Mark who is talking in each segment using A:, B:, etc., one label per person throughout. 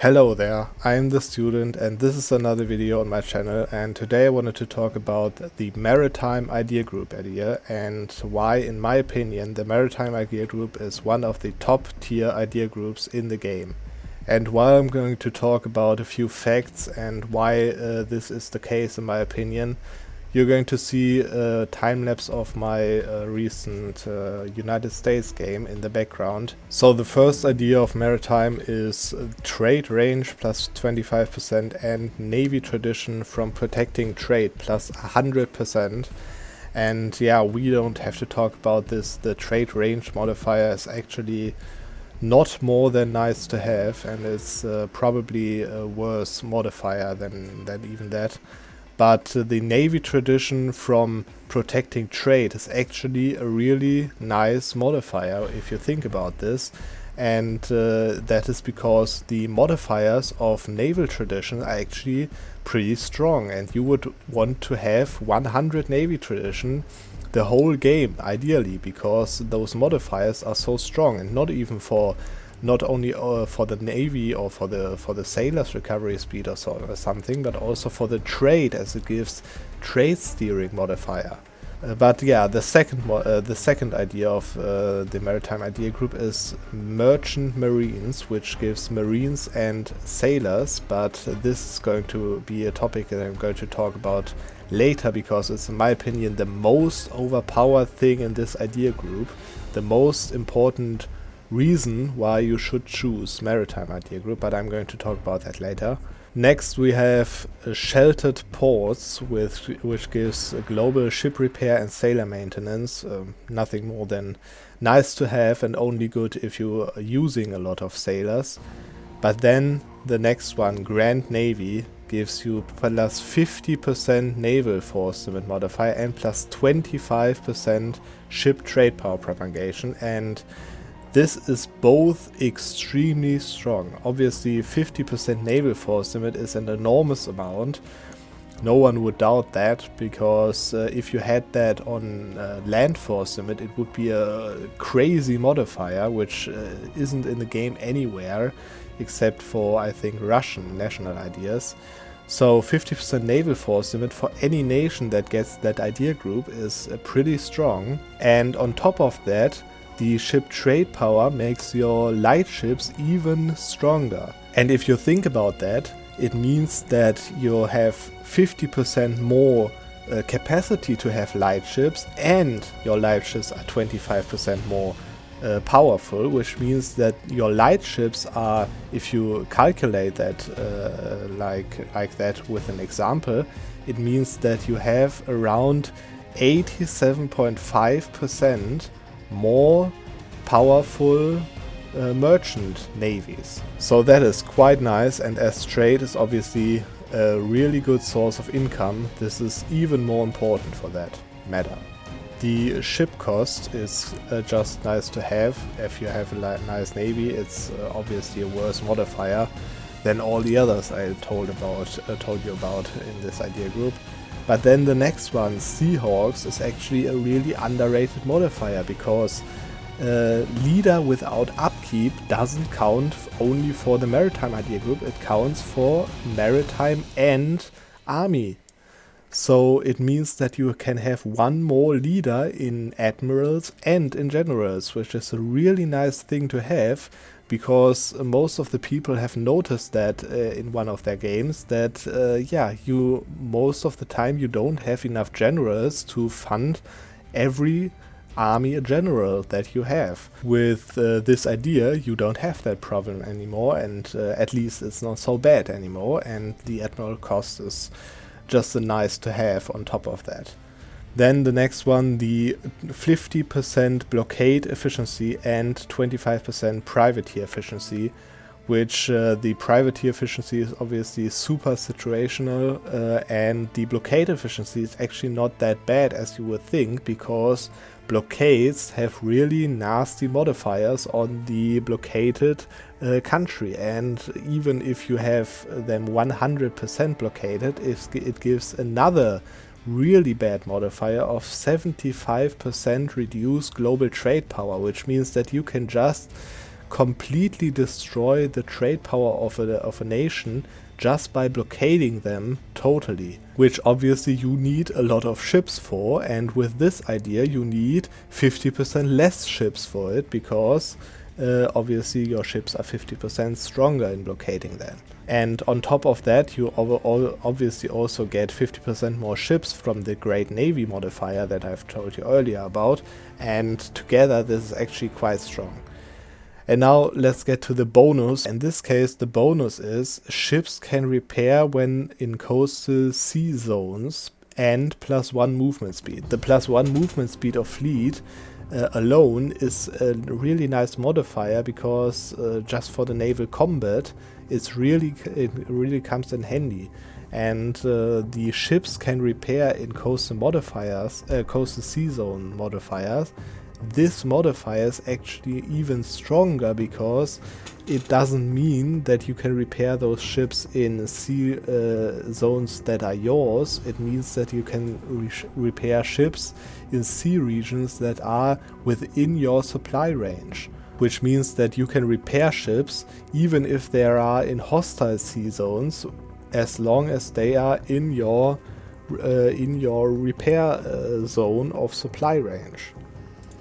A: Hello there, I am the student and this is another video on my channel, and today I wanted to talk about the Maritime Idea Group idea and why, in my opinion, the Maritime Idea Group is one of the top tier idea groups in the game. And while I'm going to talk about a few facts and why this is the case in my opinion, you're going to see a time-lapse of my recent United States game in the background. So the first idea of Maritime is trade range plus 25% and Navy tradition from protecting trade plus 100%. And yeah, we don't have to talk about this. The trade range modifier is actually not more than nice to have, and it's probably a worse modifier than even that. But the Navy tradition from protecting trade is actually a really nice modifier if you think about this. And that is because the modifiers of naval tradition are actually pretty strong. And you would want to have 100 Navy tradition the whole game, ideally, because those modifiers are so strong, and not even for not only for the Navy or for the sailors' recovery speed or something, but also for the trade, as it gives trade steering modifier. But yeah, the second idea of the Maritime Idea Group is Merchant Marines, which gives Marines and sailors, but this is going to be a topic that I'm going to talk about later, because it's, in my opinion, the most overpowered thing in this idea group, the most important reason why you should choose Maritime Idea Group, but I'm going to talk about that later. Next we have Sheltered Ports, which gives global ship repair and sailor maintenance. Nothing more than nice to have and only good if you are using a lot of sailors. But then the next one, Grand Navy, gives you plus 50% naval force limit modifier and plus 25% ship trade power propagation, and this is both extremely strong. Obviously 50% naval force limit is an enormous amount. No one would doubt that, because if you had that on land force limit, it would be a crazy modifier, which isn't in the game anywhere except for, I think, Russian national ideas. So 50% naval force limit for any nation that gets that idea group is pretty strong. And on top of that, the ship trade power makes your light ships even stronger. And if you think about that, it means that you have 50% more capacity to have light ships, and your light ships are 25% more powerful, which means that your light ships are, if you calculate that like that with an example, it means that you have around 87.5% more powerful merchant navies. So that is quite nice, and as trade is obviously a really good source of income, this is even more important for that matter. The ship cost is just nice to have. If you have a nice navy, it's obviously a worse modifier than all the others I told you about in this idea group. But then the next one, Seahawks, is actually a really underrated modifier, because leader without upkeep doesn't count only for the Maritime Idea Group, it counts for Maritime and Army. So it means that you can have one more leader in Admirals and in Generals, which is a really nice thing to have, because most of the people have noticed that in one of their games that you most of the time you don't have enough generals to fund every army general that you have. With this idea, you don't have that problem anymore, and at least it's not so bad anymore, and the admiral cost is just a nice to have on top of that. Then the next one, the 50% blockade efficiency and 25% privateer efficiency, which the privateer efficiency is obviously super situational, and the blockade efficiency is actually not that bad as you would think, because blockades have really nasty modifiers on the blockaded country, and even if you have them 100% blockaded, it gives another really bad modifier of 75% reduced global trade power, which means that you can just completely destroy the trade power of a nation just by blockading them totally, which obviously you need a lot of ships for, and with this idea you need 50% less ships for it, because obviously your ships are 50% stronger in blockading them. And on top of that, you obviously also get 50% more ships from the Great Navy modifier that I've told you earlier about, and together this is actually quite strong. And now let's get to the bonus. In this case, the bonus is ships can repair when in coastal sea zones and +1 movement speed. The +1 movement speed of fleet alone is a really nice modifier, because just for the naval combat it really comes in handy. And the ships can repair in coastal sea zone modifiers. This modifier is actually even stronger, because it doesn't mean that you can repair those ships in sea zones that are yours. It means that you can repair ships in sea regions that are within your supply range, which means that you can repair ships even if they are in hostile sea zones, as long as they are in your repair zone of supply range.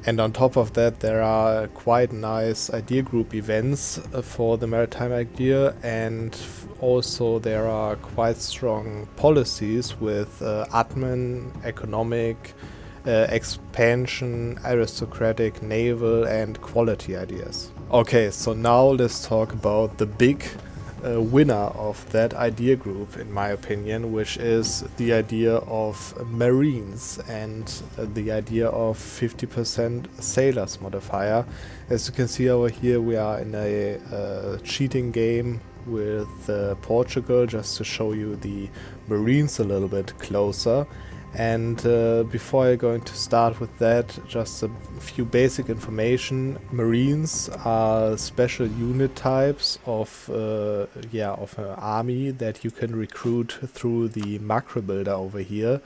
A: And on top of that, there are quite nice idea group events for the Maritime Idea, and also there are quite strong policies with admin, economic, expansion, aristocratic, naval and quality ideas. Okay, so now let's talk about the big winner of that idea group, in my opinion, which is the idea of Marines and the idea of 50% sailors modifier. As you can see over here, we are in a cheating game with Portugal, just to show you the Marines a little bit closer. And before I'm going to start with that, just a few basic information. Marines are special unit types of an army that you can recruit through the macro builder over here,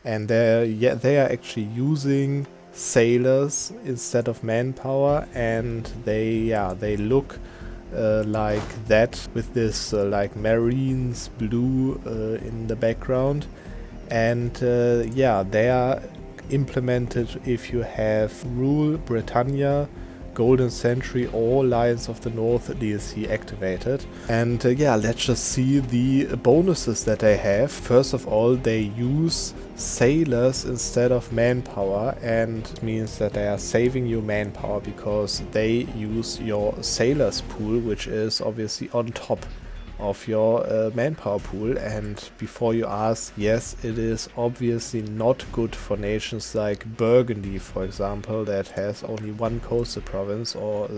A: and they are actually using sailors instead of manpower, and they look like that, with this like Marines blue in the background. And they are implemented if you have Rule, Britannia, Golden Century or Lions of the North DLC activated. And let's just see the bonuses that they have. First of all, they use sailors instead of manpower, and it means that they are saving you manpower, because they use your sailors pool, which is obviously on top of your manpower pool. And before you ask, yes, it is obviously not good for nations like Burgundy, for example, that has only one coastal province, or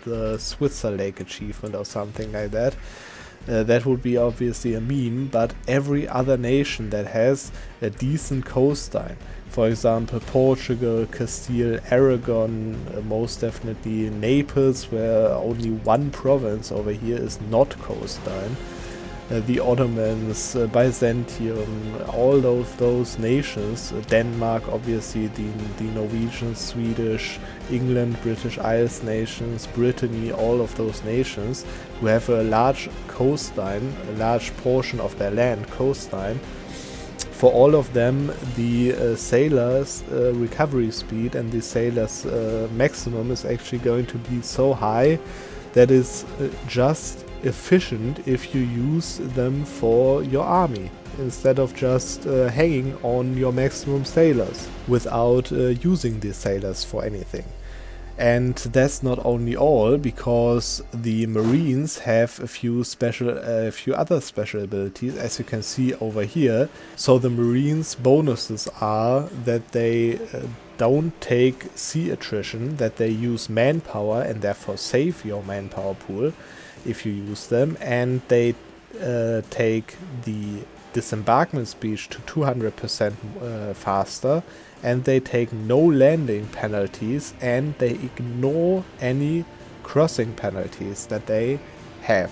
A: the Switzer Lake achievement or something like that. That would be obviously a meme, but every other nation that has a decent coastline, for example Portugal, Castile, Aragon, most definitely Naples, where only one province over here is not coastline, the Ottomans, Byzantium, all of those nations, Denmark, obviously the Norwegian, Swedish, England, British Isles nations, Brittany, all of those nations who have a large coastline, a large portion of their land coastline. For all of them, the sailors' recovery speed and the sailors' maximum is actually going to be so high that is just efficient if you use them for your army, instead of just hanging on your maximum sailors without using these sailors for anything. And that's not only all, because the Marines have a few other special abilities, as you can see over here. So the Marines' bonuses are that they don't take sea attrition, that they use manpower and therefore save your manpower pool if you use them, and they take the disembarkment speed to 200% faster, and they take no landing penalties, and they ignore any crossing penalties that they have.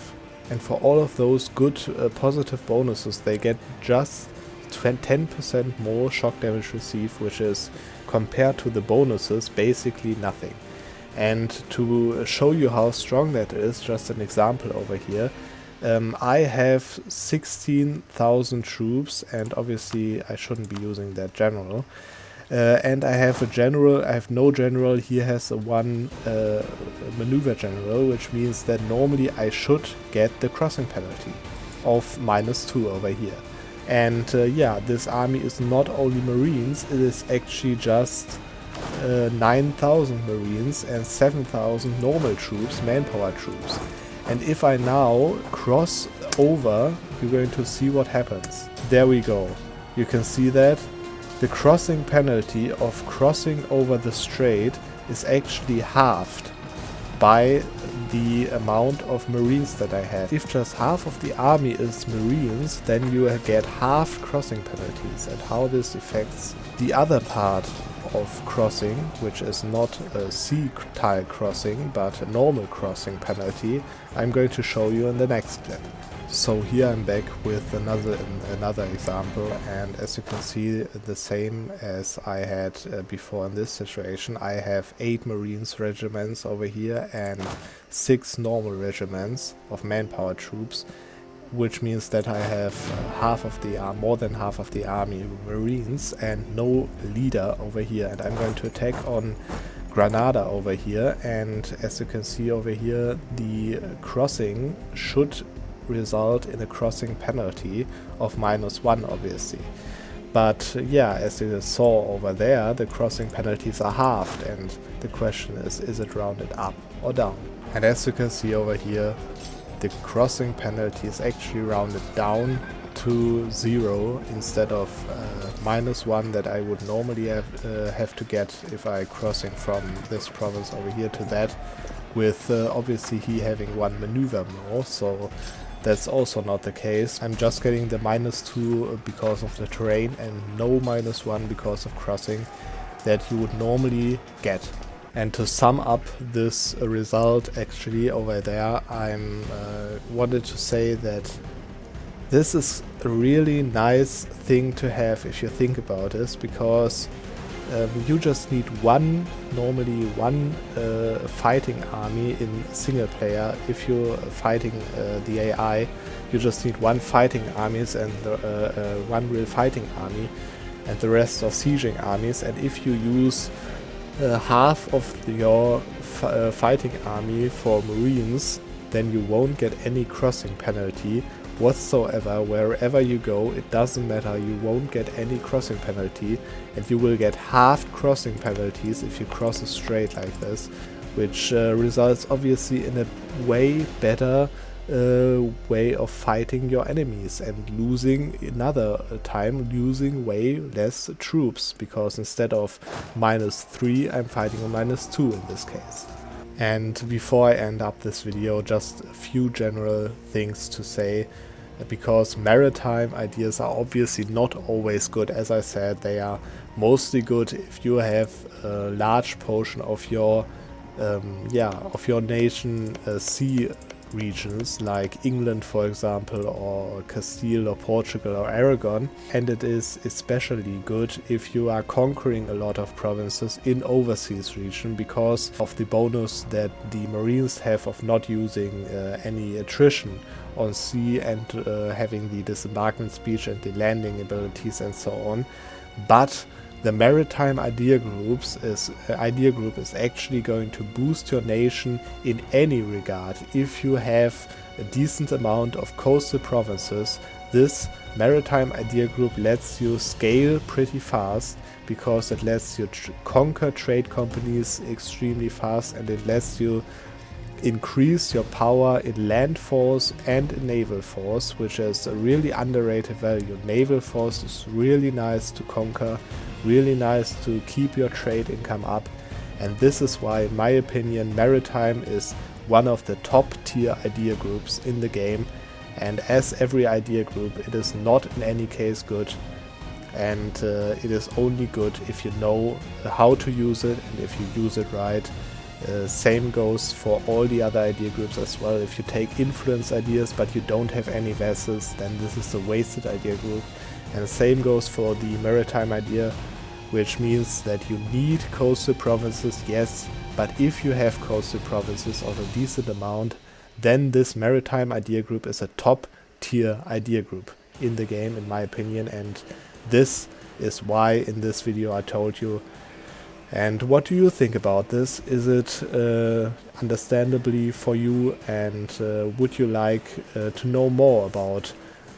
A: And for all of those good positive bonuses, they get just 10% more shock damage received, which is, compared to the bonuses, basically nothing. And to show you how strong that is, just an example over here. I have 16,000 troops, and obviously I shouldn't be using that general. And I have a general, I have no general, he has a one maneuver general, which means that normally I should get the crossing penalty of -2 over here. And yeah, this army is not only Marines, it is actually just 9,000 Marines and 7,000 normal troops, manpower troops. And if I now cross over, you're going to see what happens. There we go. You can see that the crossing penalty of crossing over the strait is actually halved by the amount of Marines that I have. If just half of the army is Marines, then you get half crossing penalties. And how this affects the other part of crossing, which is not a sea tile crossing but a normal crossing penalty, I'm going to show you in the next clip. So here I'm back with another example, and as you can see, the same as I had before in this situation. I have 8 Marines regiments over here and 6 normal regiments of manpower troops, which means that I have more than half of the army Marines and no leader over here. And I'm going to attack on Granada over here, and as you can see over here, the crossing should result in a crossing penalty of -1, obviously. But yeah, as you saw over there, the crossing penalties are halved, and the question is it rounded up or down? And as you can see over here, the crossing penalty is actually rounded down to 0 instead of -1 that I would normally have to get if I crossing from this province over here to that, with obviously he having 1 maneuver more, so that's also not the case. I'm just getting the -2 because of the terrain and no -1 because of crossing that you would normally get. And to sum up this result actually over there, I'm wanted to say that this is a really nice thing to have if you think about this, because you just need normally one fighting army in single player. If you're fighting the AI, you just need 1 fighting armies and 1 real fighting army, and the rest are sieging armies. And if you use half of your fighting army for Marines, then you won't get any crossing penalty whatsoever. Wherever you go, it doesn't matter, you won't get any crossing penalty, and you will get half crossing penalties if you cross a strait like this, which results obviously in a way better way of fighting your enemies, and losing way less troops, because instead of -3 I'm fighting a -2 in this case. And before I end up this video, just a few general things to say, because maritime ideas are obviously not always good. As I said, they are mostly good if you have a large portion of your nation sea regions, like England for example, or Castile or Portugal or Aragon. And it is especially good if you are conquering a lot of provinces in overseas region, because of the bonus that the Marines have of not using any attrition on sea, and having the disembarkment speed and the landing abilities and so on. But the Maritime Idea Group is actually going to boost your nation in any regard. If you have a decent amount of coastal provinces, this Maritime Idea Group lets you scale pretty fast, because it lets you conquer trade companies extremely fast, and it lets you increase your power in land force and in naval force, which is a really underrated value. Naval force is really nice to conquer, really nice to keep your trade income up, and this is why, in my opinion, Maritime is one of the top tier idea groups in the game. And as every idea group, it is not in any case good, and it is only good if you know how to use it and if you use it right. Same goes for all the other idea groups as well. If you take influence ideas but you don't have any vessels, then this is a wasted idea group. And the same goes for the maritime idea, which means that you need coastal provinces, yes, but if you have coastal provinces of a decent amount, then this Maritime Idea Group is a top tier idea group in the game, in my opinion, and this is why in this video I told you. And what do you think about this? Is it understandably for you, and would you like to know more about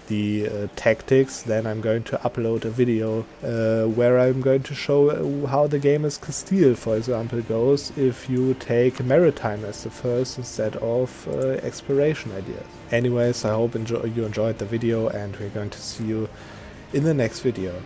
A: the tactics? Then I'm going to upload a video where I'm going to show how the game as Castile, for example, goes if you take maritime as the first instead of exploration ideas. Anyways, I hope you enjoyed the video, and we're going to see you in the next video.